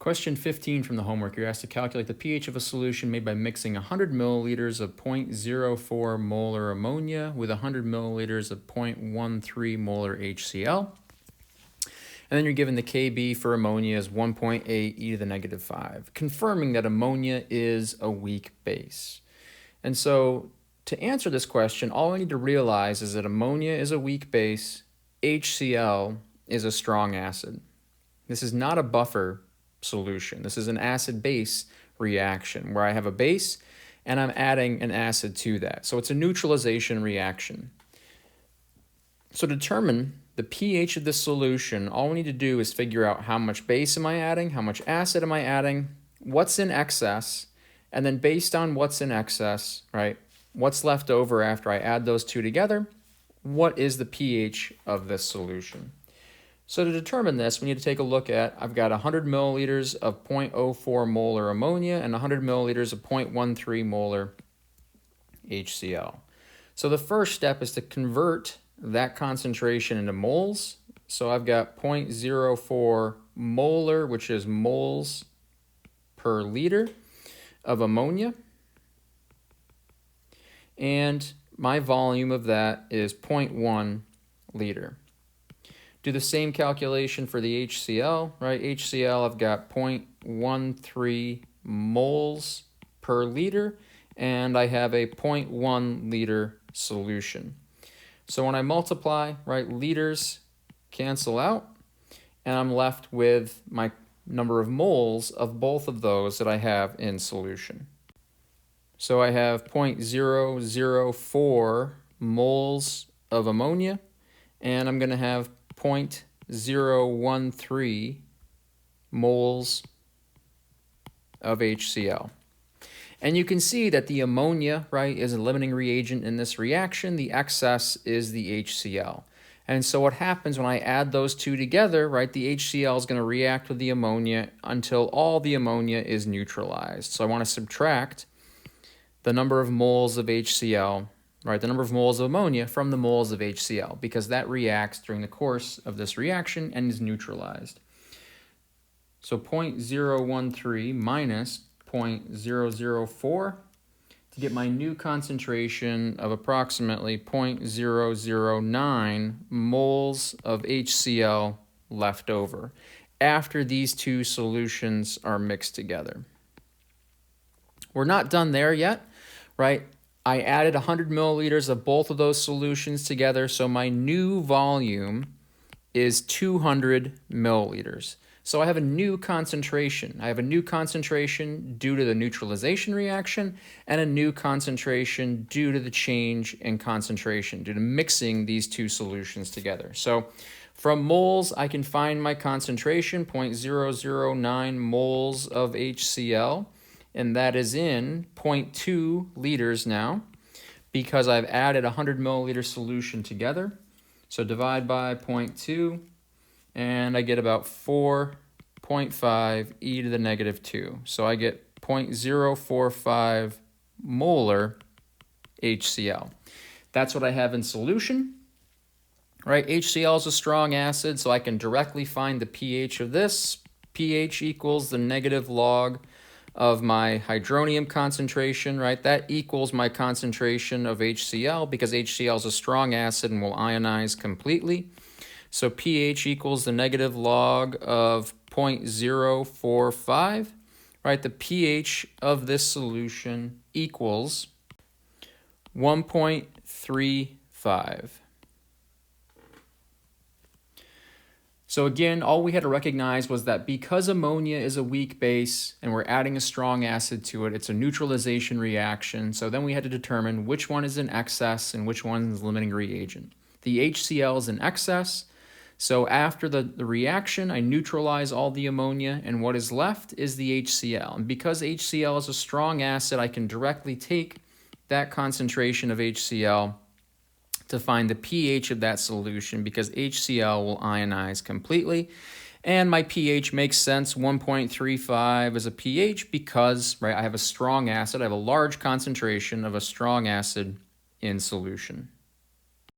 Question 15 from the homework, you're asked to calculate the pH of a solution made by mixing 100 milliliters of 0.04 molar ammonia with 100 milliliters of 0.13 molar HCl. And then you're given the Kb for ammonia is 1.8 e to the negative 5, confirming that ammonia is a weak base. And so to answer this question, all we need to realize is that ammonia is a weak base, HCl is a strong acid. This is not a buffer solution. This is an acid-base reaction where I have a base and I'm adding an acid to that. So it's a neutralization reaction. So to determine the pH of this solution, all we need to do is figure out how much base am I adding, how much acid am I adding, what's in excess, and then based on what's in excess, right, what's left over after I add those two together, what is the pH of this solution? So to determine this, we need to take a look at, I've got 100 milliliters of 0.04 molar ammonia and 100 milliliters of 0.13 molar HCl. So the first step is to convert that concentration into moles. So I've got 0.04 molar, which is moles per liter of ammonia. And my volume of that is 0.1 liter. Do the same calculation for the HCl, right? HCl, I've got 0.13 moles per liter, and I have a 0.1 liter solution. So when I multiply, right, liters cancel out, and I'm left with my number of moles of both of those that I have in solution. So I have 0.004 moles of ammonia, and I'm going to have 0.013 moles of HCl. And you can see that the ammonia, right, is a limiting reagent in this reaction. The excess is the HCl. And so what happens when I add those two together, right, the HCl is going to react with the ammonia until all the ammonia is neutralized. So I want to subtract the number of moles of HCl, right, the number of moles of ammonia from the moles of HCl, because that reacts during the course of this reaction and is neutralized. So 0.013 minus 0.004 to get my new concentration of approximately 0.009 moles of HCl left over after these two solutions are mixed together. We're not done there yet, right? I added 100 milliliters of both of those solutions together, so my new volume is 200 milliliters. So I have a new concentration. I have a new concentration due to the neutralization reaction and a new concentration due to the change in concentration, due to mixing these two solutions together. So from moles, I can find my concentration, 0.009 moles of HCl, and that is in 0.2 liters now because I've added a 100 milliliter solution together. So divide by 0.2, and I get about 4.5 e to the negative 2. So I get 0.045 molar HCl. That's what I have in solution. Right, HCl is a strong acid, so I can directly find the pH of this. pH equals the negative log of my hydronium concentration, right? That equals my concentration of HCl because HCl is a strong acid and will ionize completely. So pH equals the negative log of 0.045, right? The pH of this solution equals 1.35. So again, all we had to recognize was that because ammonia is a weak base and we're adding a strong acid to it, it's a neutralization reaction. So then we had to determine which one is in excess and which one is the limiting reagent. The HCl is in excess. So after the reaction, I neutralize all the ammonia, and what is left is the HCl. And because HCl is a strong acid, I can directly take that concentration of HCl to find the pH of that solution because HCl will ionize completely. And my pH makes sense, 1.35 is a pH because, right, I have a strong acid, I have a large concentration of a strong acid in solution.